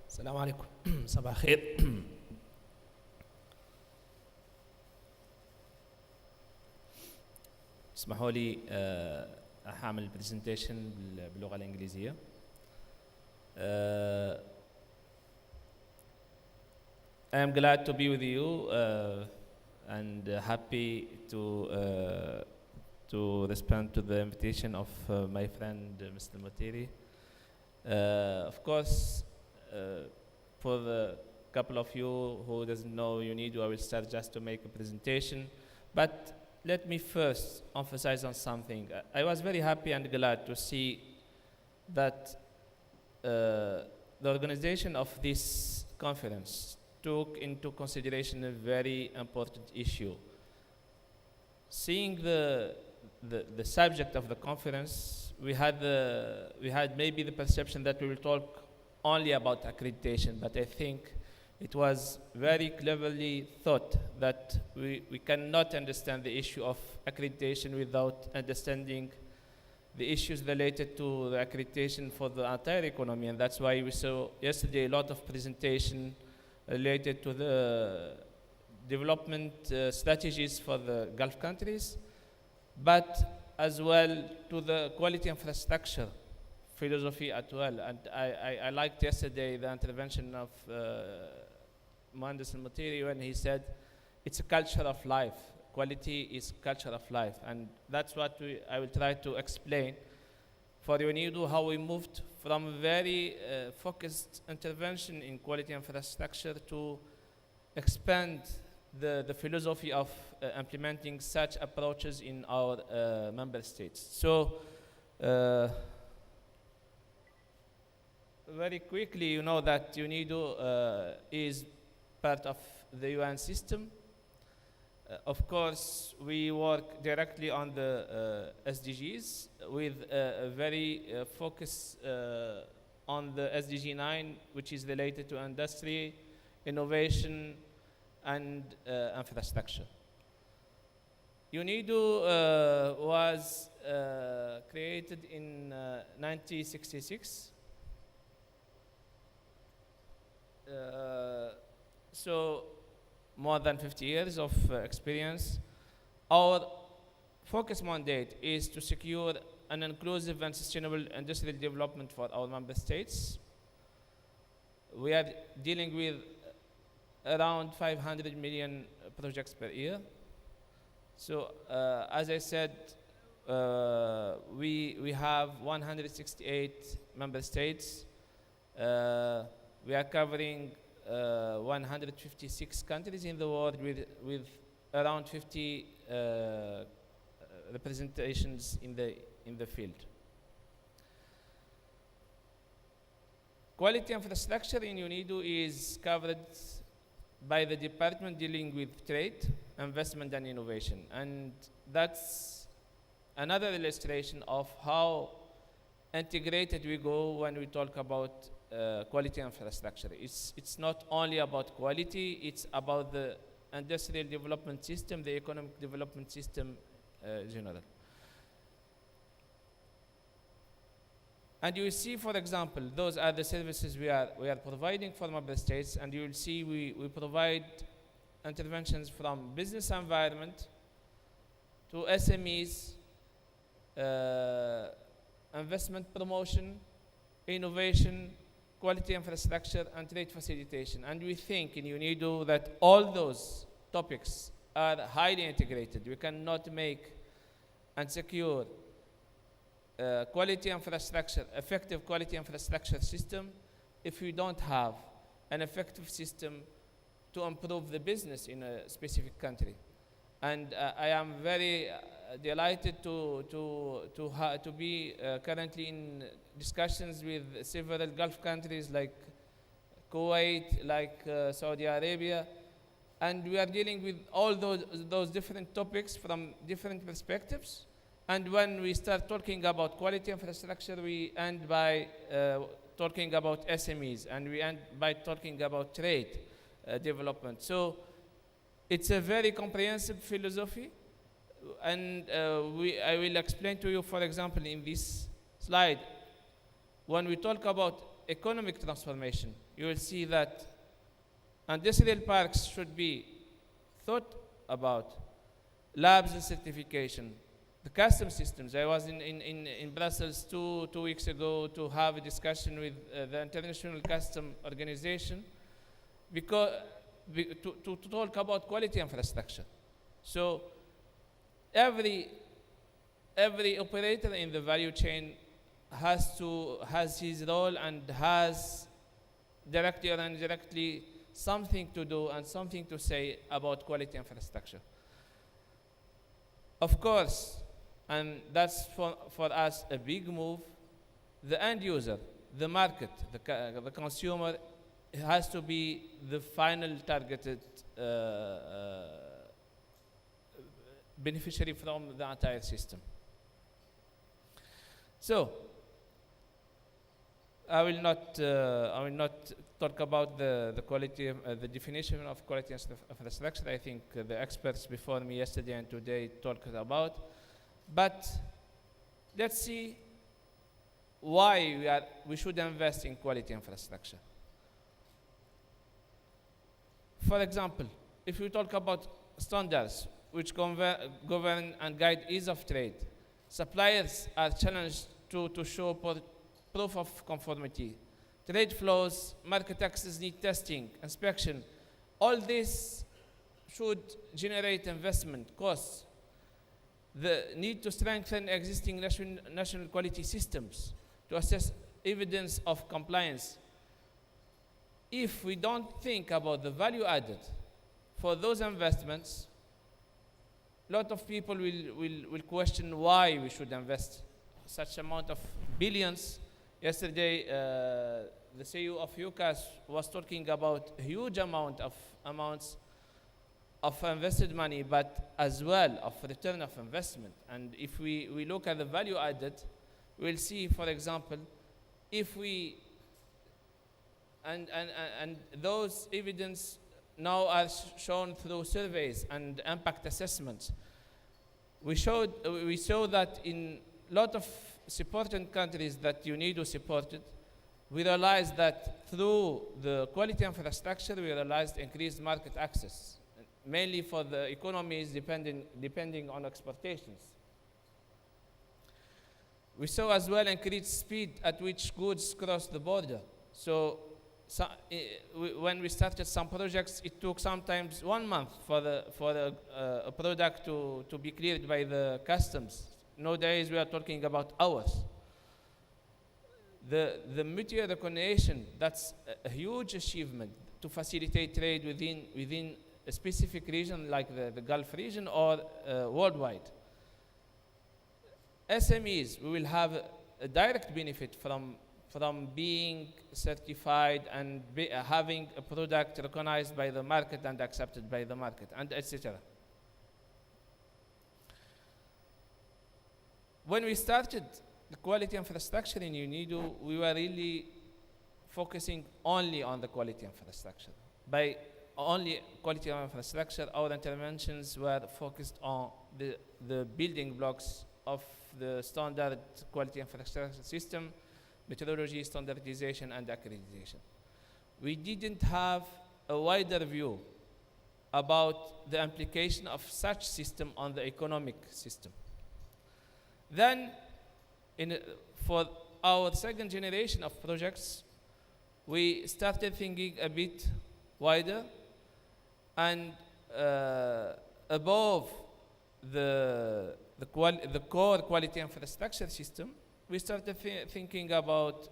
السلام عليكم. صباح الخير. اسمحوا لي هعمل برزنتيشن باللغة الإنجليزية. I am glad to be with you and happy to respond to the invitation of my friend Mr. Motiri. Of course, for the couple of you who doesn't know UNIDO, I will start just to make a presentation. But let me first emphasize on something. I was very happy and glad to see that the organization of this conference took into consideration a very important issue. Seeing the subject of the conference, we had maybe the perception that we will talk only about accreditation, but I think it was very cleverly thought that we cannot understand the issue of accreditation without understanding the issues related to the accreditation for the entire economy, and that's why we saw yesterday a lot of presentation related to the development strategies for the Gulf countries, but as well to the quality infrastructure philosophy as well. And I liked yesterday the intervention of Mohandas al-Mutiri when he said it's a culture of life. Quality is culture of life, and that's what I will try to explain for UNIDO, how we moved from a very focused intervention in quality infrastructure to expand the philosophy of implementing such approaches in our member states. So very quickly, you know that UNIDO is part of the UN system. Of course, we work directly on the SDGs with a very focus on the SDG 9, which is related to industry, innovation, and infrastructure. UNIDO was created in 1966. So more than 50 years of experience. Our focus mandate is to secure an inclusive and sustainable industrial development for our member states. We are dealing with around 500 million projects per year. So as I said, we have 168 member states. We are covering 156 countries in the world with around 50 representations in the field. Quality infrastructure in UNIDO is covered by the department dealing with trade, investment, and innovation, and that's another illustration of how integrated we go when we talk about quality infrastructure. It's not only about quality, it's about the industrial development system, the economic development system general. And you will see, for example, those are the services we are providing for member states, and you will see we provide interventions from business environment to SMEs, investment promotion, innovation, quality infrastructure, and trade facilitation. And we think in UNIDO that all those topics are highly integrated. We cannot make and secure quality infrastructure, effective quality infrastructure system if we don't have an effective system to improve the business in a specific country. And I am very delighted to be currently in discussions with several Gulf countries like Kuwait, like Saudi Arabia, and we are dealing with all those different topics from different perspectives. And when we start talking about quality infrastructure, we end by talking about SMEs, and we end by talking about trade development. So it's a very comprehensive philosophy, and I will explain to you, for example, in this slide, when we talk about economic transformation, you will see that industrial parks should be thought about, labs and certification, the custom systems. I was in Brussels two weeks ago to have a discussion with the International Custom Organization because, to talk about quality infrastructure. So every operator in the value chain has his role and has directly or indirectly something to do and something to say about quality infrastructure. Of course, and that's for us a big move, the end user, the market, the consumer has to be the final targeted beneficiary from the entire system. So, I will not talk about the quality, the definition of quality infrastructure. I think the experts before me yesterday and today talked about. But let's see why we should invest in quality infrastructure. For example, if we talk about standards which govern and guide ease of trade, suppliers are challenged to show proof of conformity. Trade flows, market access need testing, inspection. All this should generate investment costs. The need to strengthen existing national quality systems to assess evidence of compliance. If we don't think about the value added for those investments, a lot of people will question why we should invest such amount of billions. Yesterday, the CEO of UCAS was talking about a huge amounts of invested money, but as well of return of investment. And if we look at the value added, we'll see, for example, if we and those evidence now are shown through surveys and impact assessments. We saw that in a lot of supported countries that UNIDO supported, we realized that through the quality infrastructure, we realized increased market access, mainly for the economies depending on exportations. We saw as well increased speed at which goods cross the border. So when we started some projects, it took sometimes 1 month for a product to be cleared by the customs. Nowadays, we are talking about hours. The mutual recognition, that's a huge achievement to facilitate trade within a specific region like the Gulf region or worldwide. SMEs, we will have a direct benefit from being certified and having a product recognized by the market and accepted by the market, and etc. When we started the quality infrastructure in UNIDO, we were really focusing only on the quality infrastructure. By only quality of infrastructure, our interventions were focused on the building blocks of the standard quality infrastructure system, methodology, standardization, and accreditation. We didn't have a wider view about the implication of such system on the economic system. Then, for our second generation of projects, we started thinking a bit wider and above the core quality infrastructure system, we started thinking about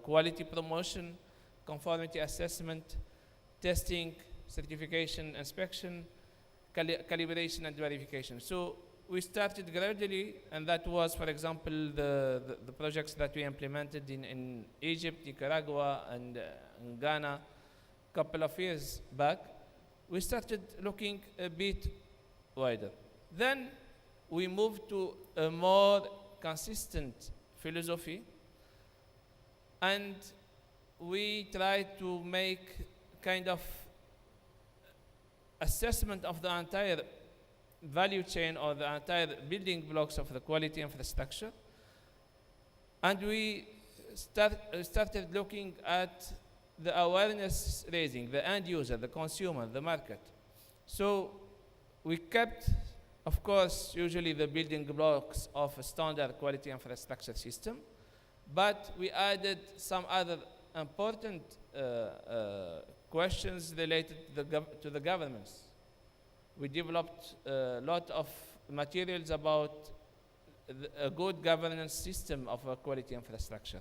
quality promotion, conformity assessment, testing, certification, inspection, calibration, and verification. So we started gradually, and that was, for example, the projects that we implemented in Egypt, Nicaragua, and in Ghana a couple of years back. We started looking a bit wider. Then we moved to a more consistent philosophy, and we tried to make kind of assessment of the entire value chain or the entire building blocks of the quality infrastructure. And we started looking at the awareness raising, the end user, the consumer, the market. So we kept, of course, usually the building blocks of a standard quality infrastructure system, but we added some other important questions related to the governance. We developed a lot of materials about a good governance system of a quality infrastructure,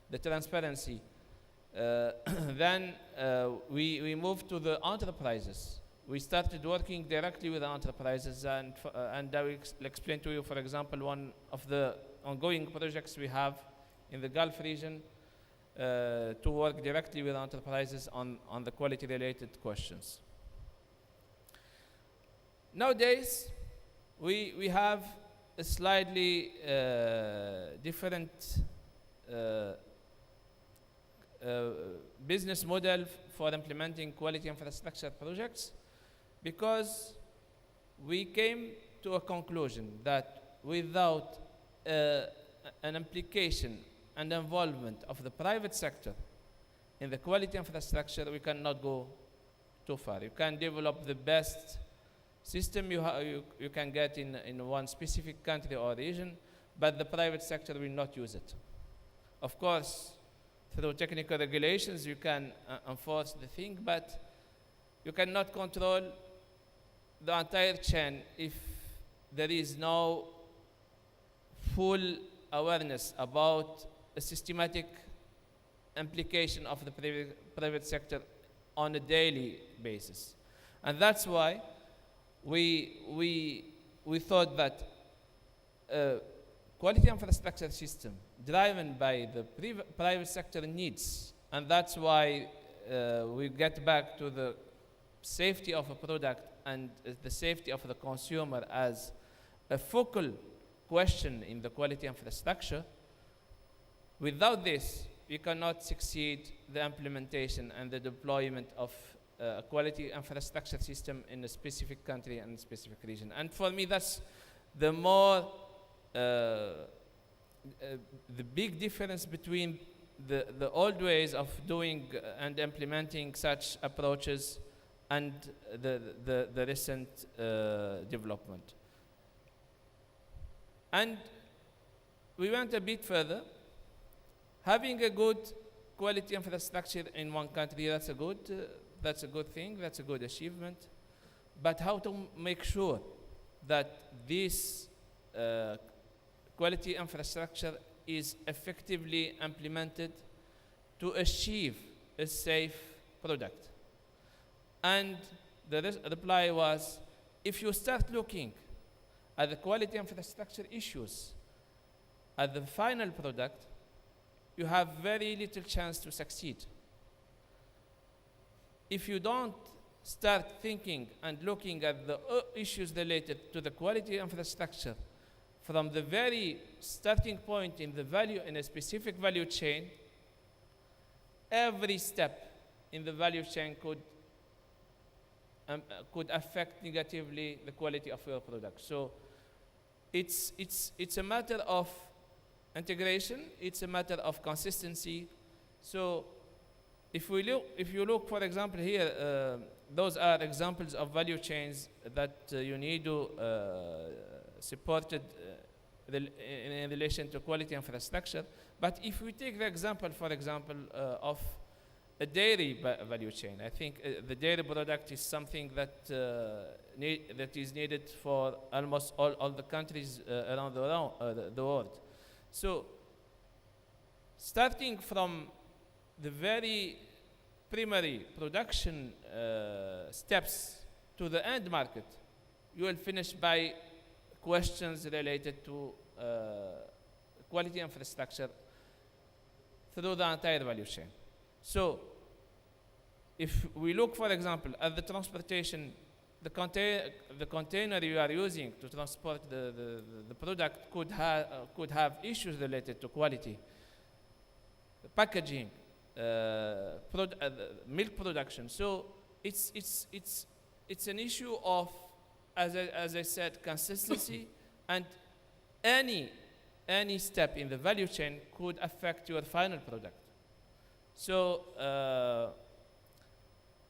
the transparency. Then we moved to the enterprises. We started working directly with the enterprises, and I will explain to you, for example, one of the ongoing projects we have in the Gulf region to work directly with enterprises on the quality-related questions. Nowadays, we have a slightly different business model for implementing quality infrastructure projects, because we came to a conclusion that without an implication and involvement of the private sector in the quality infrastructure, we cannot go too far. You can develop the best system you can get in one specific country or region, but the private sector will not use it. Of course, through technical regulations, you can enforce the thing, but you cannot control the entire chain if there is no full awareness about a systematic implication of the private sector on a daily basis. And that's why we thought that quality infrastructure system driven by the private sector needs, and that's why we get back to the safety of a product and the safety of the consumer as a focal question in the quality infrastructure. Without this, we cannot succeed the implementation and the deployment of a quality infrastructure system in a specific country and a specific region. And for me, that's the more the big difference between the old ways of doing and implementing such approaches and the recent development. And we went a bit further. Having a good quality infrastructure in one country, that's a good thing, that's a good achievement. But how to make sure that this quality infrastructure is effectively implemented to achieve a safe product? And the reply was, if you start looking at the quality infrastructure issues at the final product, you have very little chance to succeed. If you don't start thinking and looking at the issues related to the quality infrastructure from the very starting point in the value in a specific value chain, every step in the value chain could affect negatively the quality of your product. So it's a matter of integration, it's a matter of consistency. So if you look, for example, here, those are examples of value chains that you need to supported in relation to quality infrastructure. But if we take the example, for example, of a dairy value chain, I think the dairy product is something that that is needed for almost all the countries around the world. So, starting from the very primary production steps to the end market, you will finish by questions related to quality infrastructure through the entire value chain. So, if we look, for example, at the transportation, the container you are using to transport the product could have issues related to quality. The packaging, milk production. So it's an issue of, as I said, consistency, and any any step in the value chain could affect your final product. So,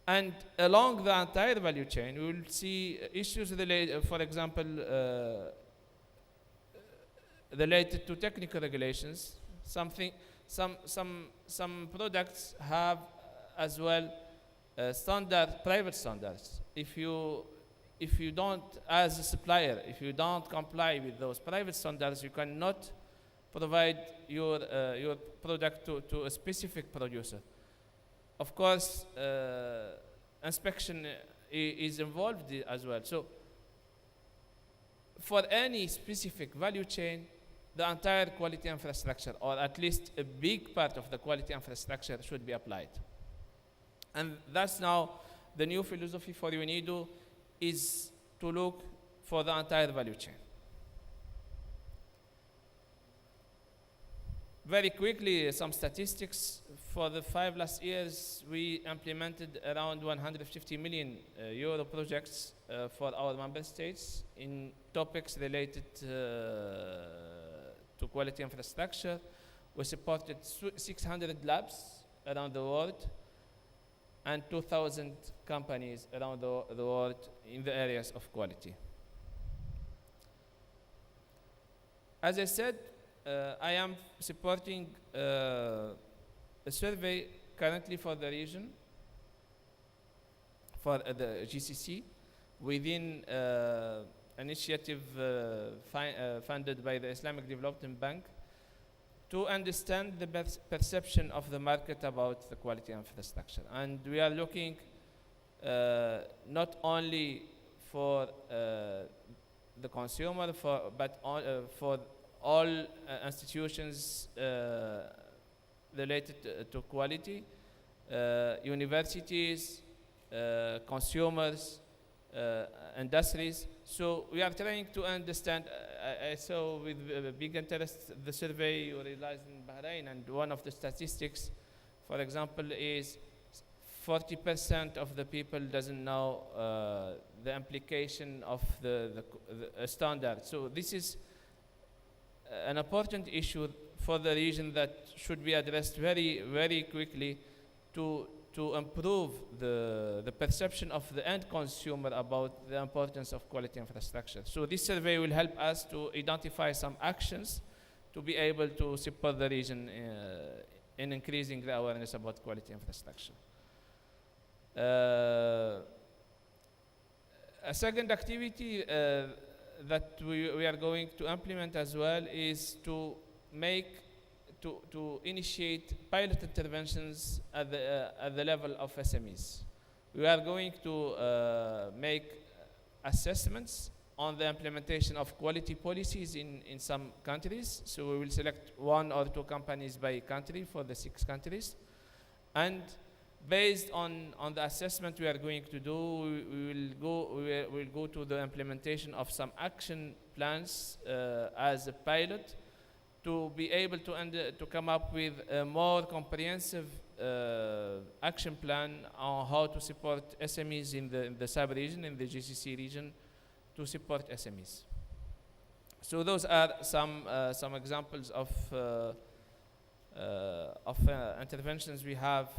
and along the entire value chain, we will see issues related, for example, related to technical regulations. Some products have as well private standards. If you don't, as a supplier, if you don't comply with those private standards, you cannot provide your product to a specific producer. Of course, inspection is involved as well. So, for any specific value chain, the entire quality infrastructure, or at least a big part of the quality infrastructure, should be applied. And that's now the new philosophy for UNIDO, is to look for the entire value chain. Very quickly, some statistics. For the 5 last years, we implemented around 150 million euro projects for our member states in topics related to quality infrastructure. We supported 600 labs around the world and 2,000 companies around the world in the areas of quality. As I said, I am supporting a survey currently for the region, for the GCC, within initiative funded by the Islamic Development Bank, to understand the perception of the market about the quality infrastructure. And we are looking not only for the consumer, but for all institutions related to quality, universities, consumers, industries. So we are trying to understand. I saw with big interest the survey you realized in Bahrain, and one of the statistics, for example, is 40% of the people doesn't know the implication of the standard. So this is an important issue for the region that should be addressed very, very quickly to improve the perception of the end consumer about the importance of quality infrastructure. So this survey will help us to identify some actions to be able to support the region in increasing the awareness about quality infrastructure. A second activity that we are going to implement as well is to initiate pilot interventions at the level of SMEs. We are going to make assessments on the implementation of quality policies in some countries. So we will select 1 or 2 companies by country for the 6 countries. And based on the assessment we are going to do, we will go to the implementation of some action plans as a pilot, to be able to come up with a more comprehensive action plan on how to support SMEs in the sub-region, in the GCC region, to support SMEs. So those are some examples of interventions we have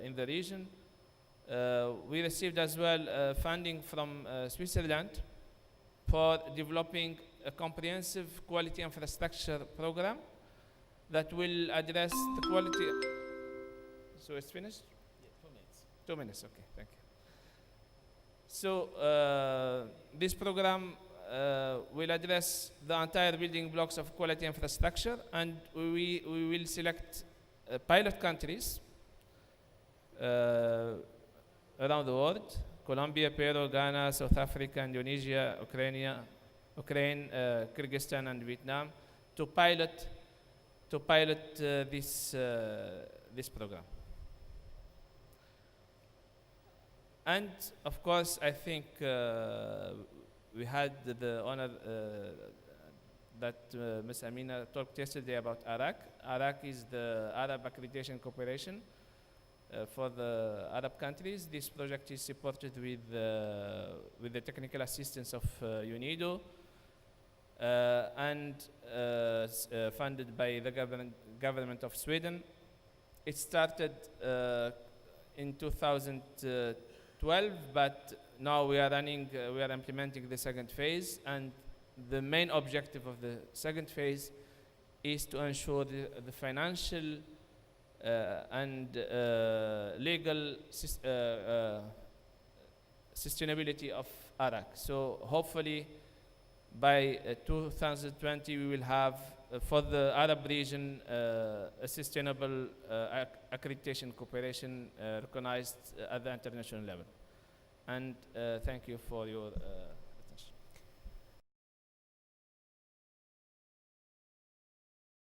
in the region. We received as well funding from Switzerland for developing a comprehensive quality infrastructure program that will address the quality. So it's finished? Yeah, 2 minutes. 2 minutes, okay, thank you. So this program will address the entire building blocks of quality infrastructure, and we will select pilot countries around the world: Colombia, Peru, Ghana, South Africa, Indonesia, Ukraine, Kyrgyzstan, and Vietnam, to pilot this program. And of course, I think we had the honor that Ms. Amina talked yesterday about ARAC. ARAC is the Arab Accreditation Corporation for the Arab countries. This project is supported with the technical assistance of UNIDO. and funded by the government of Sweden. It started in 2012, but now we are implementing the second phase, and the main objective of the second phase is to ensure the financial and legal sustainability of Arak. So hopefully by 2020 we will have for the Arab region a sustainable accreditation cooperation recognized at the international level. And thank you for your